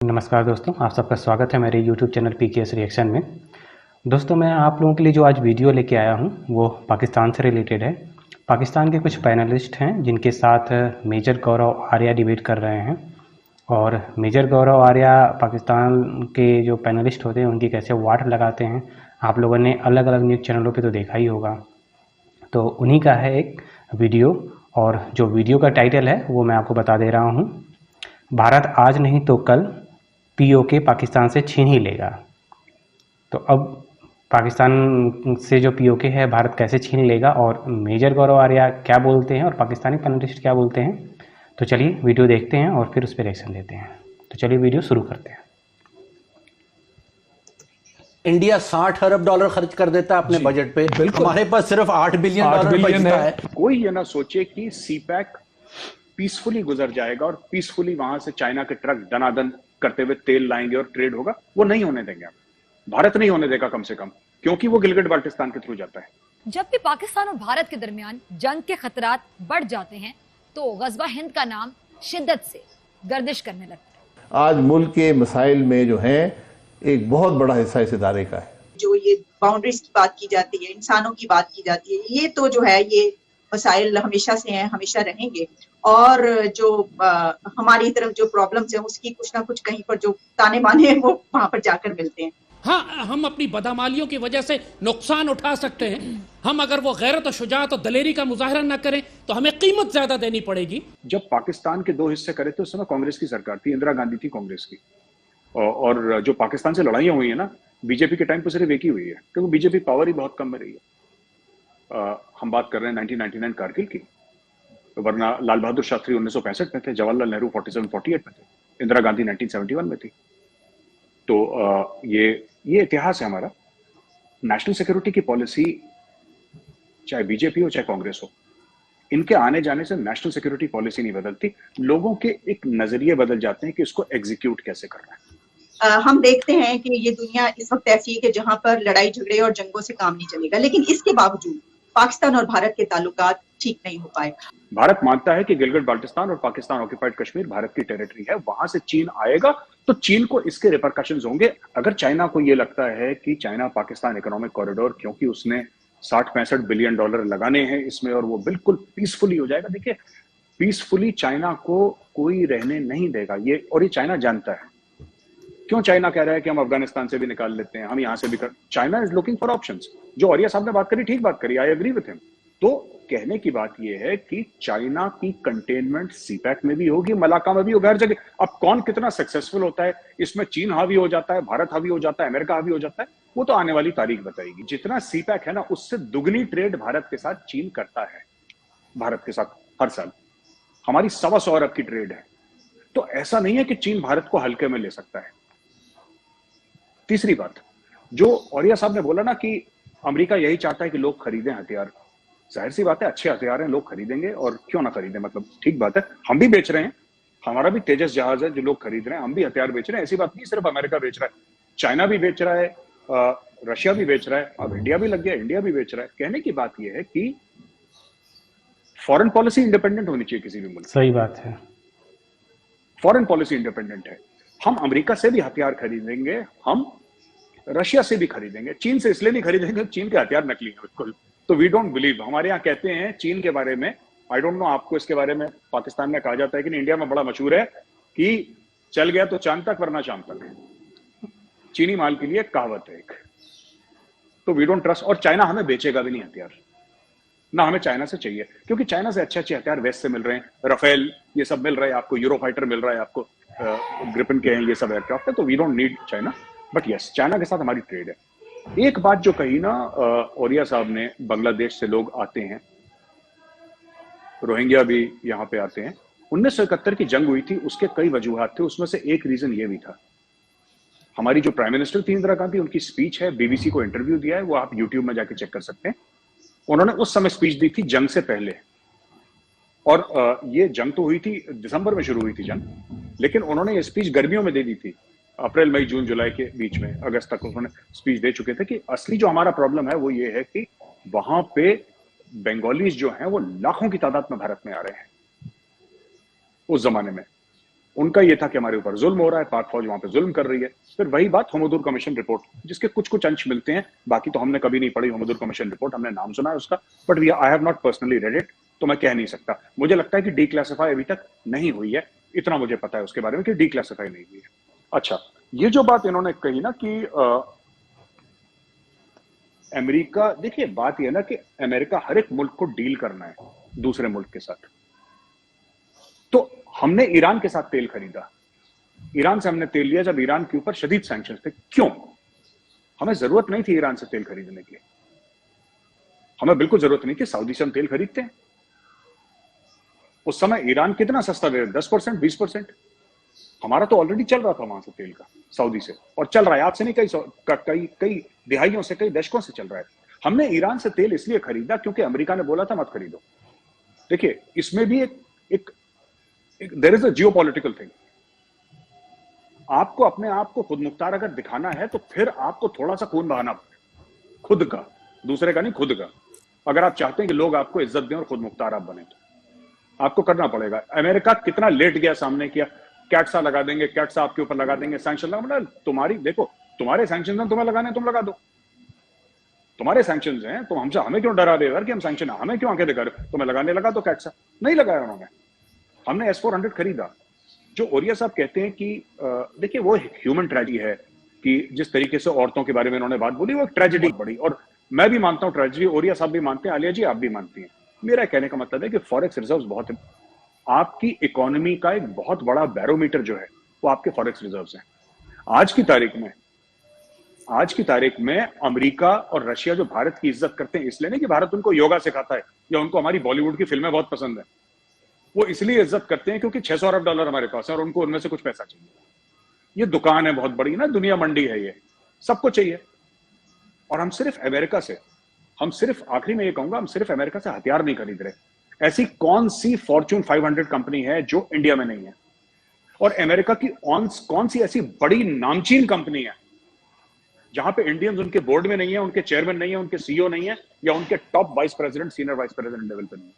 नमस्कार दोस्तों, आप सबका स्वागत है मेरे YouTube चैनल पीकेएस रिएक्शन में। दोस्तों, मैं आप लोगों के लिए जो आज वीडियो लेके आया हूं वो पाकिस्तान से रिलेटेड है। पाकिस्तान के कुछ पैनलिस्ट हैं जिनके साथ मेजर गौरव आर्या डिबेट कर रहे हैं। और मेजर गौरव आर्या पाकिस्तान के जो पैनलिस्ट होते हैं उनकी कैसे वाट लगाते हैं, आप लोगों ने अलग अलग न्यूज़ चैनलों पर तो देखा ही होगा। तो उन्हीं का है एक वीडियो, और जो वीडियो का टाइटल है वो मैं आपको बता दे रहा हूँ। भारत आज नहीं तो कल पीओके पाकिस्तान से छीन ही लेगा। तो अब पाकिस्तान से जो पीओके है भारत कैसे छीन लेगा, और मेजर गौरव आर्या क्या बोलते हैं और पाकिस्तानी पैनलिस्ट क्या बोलते हैं, तो चलिए वीडियो देखते हैं और फिर उस पर रिएक्शन देते हैं। तो चलिए वीडियो शुरू करते हैं। इंडिया 60 अरब डॉलर खर्च कर देता है अपने बजट पे, हमारे पास सिर्फ 8 बिलियन डॉलर बचता है। कोई ये ना सोचे कि सीपैक पीसफुली गुजर जाएगा और पीसफुली वहां से चाइना के ट्रक दनादन करते हुए तेल लाएंगे और ट्रेड होगा। वो नहीं होने देंगे, भारत नहीं होने देगा कम से कम, क्योंकि वो गिलगिट बाल्टिस्तान के थ्रू जाता है। जब भी पाकिस्तान और भारत के दरमियान जंग के खतरात बढ़ जाते हैं तो गज़वा हिंद का नाम शिद्दत से गर्दिश करने लगता है। आज मुल्क के मसाइल में जो है एक बहुत बड़ा हिस्सा इस इदारे का है। जो ये बाउंड्रीज की बात की जाती है, इंसानों की बात की जाती है, ये तो जो है ये मसाइल हमेशा से हैं, हमेशा रहेंगे। और जो हमारी तरफ जो प्रॉब्लम्स हैं उसकी कुछ ना कुछ कहीं पर जो ताने बाने हैं वो वहां पर जाकर मिलते हैं। हाँ, हम अपनी बदअमालियों की वजह से नुकसान उठा सकते हैं। हम अगर वो गैरत और शुजाअत और दलेरी का मुजाहरा न करें तो हमें कीमत ज्यादा देनी पड़ेगी। जब पाकिस्तान के 2 हिस्से करे थे उस समय कांग्रेस की सरकार थी, इंदिरा गांधी थी कांग्रेस की। और जो पाकिस्तान से लड़ाइयां हुई है ना, बीजेपी के टाइम पर सिर्फ एक ही हुई है, क्योंकि बीजेपी पावर ही बहुत कम में रही है। हम बात कर रहे हैं 1999 कारगिल की, वरना लाल बहादुर शास्त्री 1965 में थे, जवाहरलाल नेहरू 47-48 में थे, इंदिरा गांधी 1971 में थी। तो ये इतिहास है हमारा। नेशनल सिक्योरिटी की पॉलिसी चाहे बीजेपी हो चाहे कांग्रेस हो, इनके आने जाने से नेशनल सिक्योरिटी पॉलिसी नहीं बदलती। लोगों के एक नजरिए बदल जाते हैं कि इसको एग्जीक्यूट कैसे करना है। हम देखते हैं कि ये दुनिया इस वक्त ऐसी है कि जहां पर लड़ाई झगड़े और जंगों से काम नहीं चलेगा, लेकिन इसके बावजूद पाकिस्तान और भारत के ताल्लुकात ठीक नहीं हो पाए। भारत मानता है कि गिलगिट बाल्टिस्तान और पाकिस्तान ऑक्यूपाइड कश्मीर भारत की टेरिटरी है, वहां से चीन आएगा तो चीन को इसके रिपरकशंस होंगे। अगर चाइना को यह लगता है कि चाइना पाकिस्तान इकोनॉमिक कॉरिडोर, क्योंकि उसने 60-65 बिलियन डॉलर लगाने हैं इसमें और वो बिल्कुल पीसफुली हो जाएगा। देखिए, पीसफुली चाइना को कोई रहने नहीं देगा ये, और ये चाइना जानता है। क्यों चाइना कह रहा है कि हम अफगानिस्तान से भी निकाल लेते हैं, हम यहां से भी कर। China is looking for options. जो आर्या साहब ने बात करी, ठीक बात करी, आई एग्री विथ हिम। तो कहने की बात यह है कि चाइना की कंटेनमेंट सीपैक में भी होगी, मलाका में भी होगी, हर जगह। अब कौन कितना सक्सेसफुल होता है इसमें, चीन हावी हो जाता है, भारत हावी हो जाता है, अमेरिका हावी हो जाता है, वो तो आने वाली तारीख बताएगी। जितना सीपैक है ना, उससे दुगनी ट्रेड भारत के साथ चीन करता है। भारत के साथ हर साल हमारी 125 अरब की ट्रेड है। तो ऐसा नहीं है कि चीन भारत को हल्के में ले सकता है। तीसरी बात, जो आर्या साहब ने बोला ना कि अमेरिका यही चाहता है कि लोग खरीदें हथियार, जाहिर सी बात है, अच्छे हथियार हैं, लोग खरीदेंगे, और क्यों ना खरीदें, मतलब ठीक बात है। हम भी बेच रहे हैं, हमारा भी तेजस जहाज है जो लोग खरीद रहे हैं, हम भी हथियार बेच रहे हैं। ऐसी बात नहीं सिर्फ अमेरिका बेच रहा है, चाइना भी बेच रहा है, रशिया भी बेच रहा है, अब इंडिया भी लग गया, इंडिया भी बेच रहा है। कहने की बात यह है कि फॉरेन पॉलिसी इंडिपेंडेंट होनी चाहिए किसी भी मुल्क। सही बात है, फॉरेन पॉलिसी इंडिपेंडेंट है। हम अमेरिका से भी हथियार खरीदेंगे, हम रशिया से भी खरीदेंगे, चीन से इसलिए नहीं खरीदेंगे, चीन के हथियार नकली हैं बिल्कुल। तो वी डोंट बिलीव। हमारे यहाँ कहते हैं चीन के बारे में, आई डोंट नो आपको इसके बारे में पाकिस्तान में कहा जाता है कि इंडिया में बड़ा मशहूर है कि चल गया तो चांद तक वरना शाम तक। चीनी माल के लिए कहावत है एक। तो वी डोंट ट्रस्ट, और चाइना हमें बेचेगा भी नहीं हथियार, ना हमें चाइना से चाहिए, क्योंकि चाइना से अच्छे अच्छे हथियार वेस्ट से मिल रहे हैं, राफेल ये सब मिल रहा है आपको, यूरोफाइटर मिल रहा है आपको, ग्रिफिन के हैं ये सब एयरक्राफ्ट है। तो we don't need China, but yes, China के साथ हमारी ट्रेड है। एक बात जो कही ना आर्या साहब ने, बांग्लादेश से लोग आते हैं, रोहिंग्या भी यहाँ पे आते हैं। 1971 की जंग हुई थी, उसके कई वजूहात थे, उसमें से एक रीजन ये भी था। हमारी जो प्राइम मिनिस्टर थी इंदिरा गांधी, उनकी स्पीच है, बीबीसी को इंटरव्यू दिया है, वो आप यूट्यूब में जाके चेक कर सकते हैं। उन्होंने उस समय स्पीच दी थी जंग से पहले, और ये जंग तो हुई थी दिसंबर में शुरू हुई थी जंग, लेकिन उन्होंने ये स्पीच गर्मियों में दे दी थी, अप्रैल मई जून जुलाई के बीच में, अगस्त तक उन्होंने स्पीच दे चुके थे कि असली जो हमारा प्रॉब्लम है वो ये है कि वहां पे बंगालीज जो हैं वो लाखों की तादाद में भारत में आ रहे हैं उस जमाने में। उनका ये था कि हमारे ऊपर जुल्म हो रहा है, पाक फौज वहां पे जुल्म कर रही है। फिर वही बात होमोदूर कमीशन रिपोर्ट, जिसके कुछ कुछ अंश मिलते हैं, बाकी तो हमने कभी नहीं पढ़ी होमोदूर कमीशन रिपोर्ट, हमने नाम सुना है उसका, but I have not personally read it, तो मैं कह नहीं सकता। मुझे लगता है कि डीक्लासिफाई अभी तक नहीं हुई है, इतना मुझे पता है उसके बारे में कि डीक्लासिफाई नहीं हुई है। अच्छा, ये जो बात इन्होंने कही ना कि अमेरिका, देखिए बात यह ना कि अमेरिका हर एक मुल्क को डील करना है दूसरे मुल्क के साथ। तो हमने ईरान के साथ तेल खरीदा, ईरान से हमने तेल लिया जब ईरान के ऊपर शदीद सैंक्शंस थे। क्यों? हमें जरूरत नहीं थी ईरान से तेल खरीदने की, हमें बिल्कुल जरूरत नहीं थी। सऊदी से हम तेल खरीदते हैं, उस समय ईरान कितना सस्ता दे, 10%, 20%। हमारा तो ऑलरेडी चल रहा था वहां से तेल का, सऊदी से, और चल रहा है आज से नहीं, कई दिहाइयों से, कई दशकों से चल रहा है। हमने ईरान से तेल इसलिए खरीदा क्योंकि अमेरिका ने बोला था मत खरीदो। देखिए इसमें भी एक there is a geopolitical thing. आपको अपने आप को खुद मुख्तार अगर दिखाना है तो फिर आपको थोड़ा सा खून बहाना पड़ेगा, खुद का, दूसरे का नहीं, खुद का। अगर आप चाहते हैं कि लोग आपको इज्जत दें और खुद मुख्तार आप बने तो आपको करना पड़ेगा। अमेरिका कितना लेट गया, सामने किया, कैट्सा लगा देंगे, कैट्सा आपके ऊपर लगा देंगे, सैंक्शन लगा, तुम्हारी देखो, तुम्हारे सैंक्शन तुम्हें लगाने, तुम लगा दो, तुम्हारे सैंक्शन हैं, तुम हमसे, हमें क्यों डरा रहे हो कि हम सैंक्शन, हमें क्यों आंखें दिखा रहे हो, तुम्हें लगाने लगा दो कैट्सा। नहीं लगाया उन्होंने। हमने S-400 खरीदा। जो ओरिया साहब कहते हैं कि देखिए वो ह्यूमन ट्रेजेडी है कि जिस तरीके से औरतों के बारे में उन्होंने बात बोली, वो एक ट्रेजेडी बड़ी, और मैं भी मानता हूं ट्रेजेडी, ओरिया साहब भी मानते हैं, आलिया जी आप भी मानती हैं। मेरा कहने का मतलब है कि फॉरेक्स रिजर्व्स बहुत है, आपकी इकोनॉमी का एक बहुत बड़ा बैरोमीटर जो है वो आपके फॉरेक्स रिजर्व्स हैं। आज की तारीख में अमेरिका और रशिया जो भारत की इज्जत करते हैं, इसलिए नहीं कि भारत उनको योगा सिखाता है या उनको हमारी बॉलीवुड की फिल्में बहुत पसंद है, वो इसलिए इज्जत करते हैं क्योंकि $600 अरब हमारे पास है और उनको उनमें से कुछ पैसा चाहिए। ये दुकान है बहुत बड़ी ना, दुनिया मंडी है, ये सबको चाहिए। और हम सिर्फ अमेरिका से, आखिरी में ये कहूंगा, हम सिर्फ अमेरिका से हथियार नहीं खरीद रहे। ऐसी कौन सी फॉर्च्यून 500 कंपनी है जो इंडिया में नहीं है? और अमेरिका की कौन सी ऐसी बड़ी नामचीन कंपनी है जहां पे इंडियंस उनके बोर्ड में नहीं है, उनके चेयरमैन नहीं है, उनके सीईओ नहीं है, या उनके top vice president, senior vice president level पर नहीं है?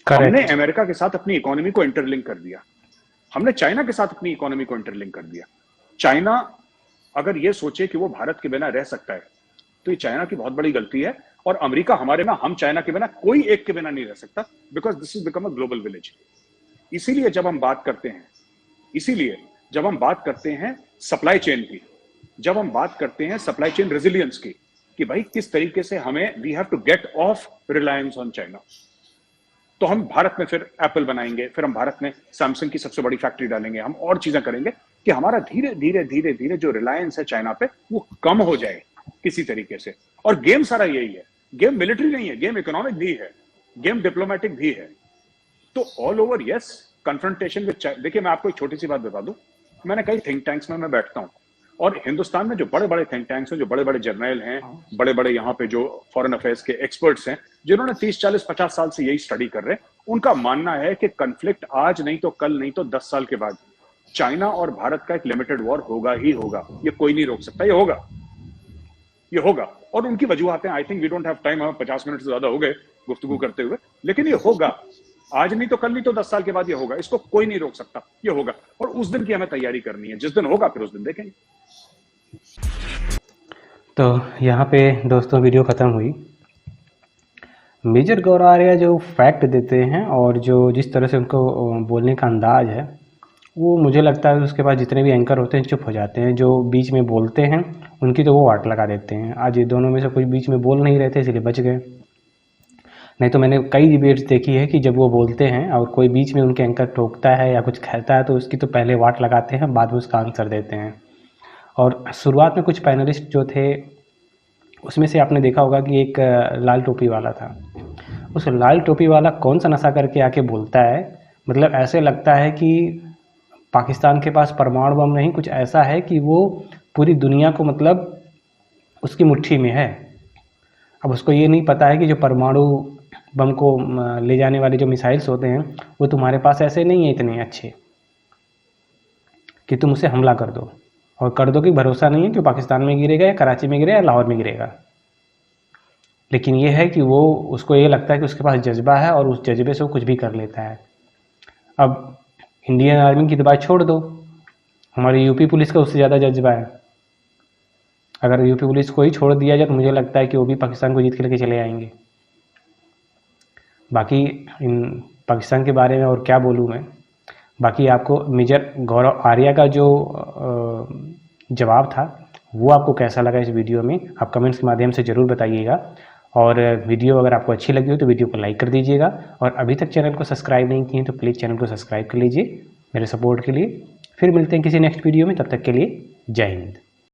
हमने अमेरिका के साथ अपनी इकोनॉमी को इंटरलिंक कर दिया, हमने चाइना के साथ अपनी इकोनॉमी को इंटरलिंक कर दिया। चाइना अगर ये सोचे कि वो भारत के बिना रह सकता है तो ये चाइना की बहुत बड़ी गलती है, और अमेरिका हमारे में, हम चाइना के बिना, कोई एक के बिना नहीं रह सकता, because this is become a global village. इसीलिए जब हम बात करते हैं सप्लाई चेन की, जब हम बात करते हैं सप्लाई चेन रेजिलियंस की, कि भाई किस तरीके से हमें, we have to get off reliance on China, तो हम भारत में फिर एप्पल बनाएंगे, फिर हम भारत में सैमसंग की सबसे बड़ी फैक्ट्री डालेंगे, हम और चीजें करेंगे कि हमारा धीरे धीरे जो रिलायंस है चाइना पे वो कम हो जाए किसी तरीके से। और गेम सारा यही है, गेम मिलिट्री नहीं है, गेम इकोनॉमिक भी है, गेम डिप्लोमेटिक भी है। तो all over yes, confrontation with China. देखिए मैं आपको एक छोटी सी बात बता दूं, मैंने कई थिंक टैंक्स में मैं बैठता हूं, और हिंदुस्तान में जो बड़े बड़े थिंक टैंक्स हैं, जो बड़े बड़े जर्नल हैं, बड़े बड़े यहाँ पे जो फॉरेन अफेयर्स के एक्सपर्ट्स हैं, जिन्होंने 30, 40, 50 साल से यही स्टडी कर रहे हैं, उनका मानना है कि कन्फ्लिक्ट आज नहीं तो कल, नहीं तो 10 साल के बाद चाइना और भारत का एक लिमिटेड वॉर होगा ही होगा। ये कोई नहीं रोक सकता, ये होगा। और उनकी वजूहतें, I think we don't have time, हमें 50 मिनट से ज्यादा हो गए गुफ्तगू करते हुए, लेकिन ये होगा। आज नहीं तो कल, नहीं तो 10 साल के बाद ये होगा, इसको कोई नहीं रोक सकता, ये होगा। और उस दिन की हमें तैयारी करनी है, जिस दिन होगा फिर उस दिन देखेंगे। तो यहाँ पे दोस्तों वीडियो ख़त्म हुई। मेजर गौरव आर्या जो फैक्ट देते हैं और जो जिस तरह से उनको बोलने का अंदाज है, वो मुझे लगता है उसके बाद जितने भी एंकर होते हैं चुप हो जाते हैं। जो बीच में बोलते हैं उनकी तो वो वाट लगा देते हैं। आज ये दोनों में से कोई बीच में बोल नहीं रहे थे, इसलिए बच गए। नहीं तो मैंने कई डिबेट्स देखी है कि जब वो बोलते हैं और कोई बीच में उनके एंकर टोकता है या कुछ कहता है तो उसकी तो पहले वाट लगाते हैं, बाद में उसका आंसर देते हैं। और शुरुआत में कुछ पैनलिस्ट जो थे उसमें से आपने देखा होगा कि एक लाल टोपी वाला था। उस लाल टोपी वाला कौन सा नशा करके आके बोलता है, मतलब ऐसे लगता है कि पाकिस्तान के पास परमाणु बम नहीं, कुछ ऐसा है कि वो पूरी दुनिया को मतलब उसकी मुट्ठी में है। अब उसको ये नहीं पता है कि जो परमाणु बम को ले जाने वाले जो मिसाइल्स होते हैं वो तुम्हारे पास ऐसे नहीं है इतने अच्छे कि तुम उसे हमला कर दो, और कर दो कि भरोसा नहीं है कि पाकिस्तान में गिरेगा या कराची में गिरेगा या लाहौर में गिरेगा। लेकिन ये है कि वो, उसको ये लगता है कि उसके पास जज्बा है और उस जज्बे से वो कुछ भी कर लेता है। अब इंडियन आर्मी की तो बात छोड़ दो, हमारी यूपी पुलिस का उससे ज़्यादा जज्बा है। अगर यूपी पुलिस को ही छोड़ दिया जाए तो मुझे लगता है कि वो भी पाकिस्तान को जीत के लेके चले आएंगे। बाकी इन पाकिस्तान के बारे में और क्या बोलूँ मैं। बाकी आपको मेजर गौरव आर्या का जो जवाब था वो आपको कैसा लगा इस वीडियो में, आप कमेंट्स के माध्यम से ज़रूर बताइएगा। और वीडियो अगर आपको अच्छी लगी हो तो वीडियो को लाइक कर दीजिएगा, और अभी तक चैनल को सब्सक्राइब नहीं किए तो प्लीज़ चैनल को सब्सक्राइब कर लीजिए मेरे सपोर्ट के लिए। फिर मिलते हैं किसी नेक्स्ट वीडियो में, तब तक के लिए जय हिंद।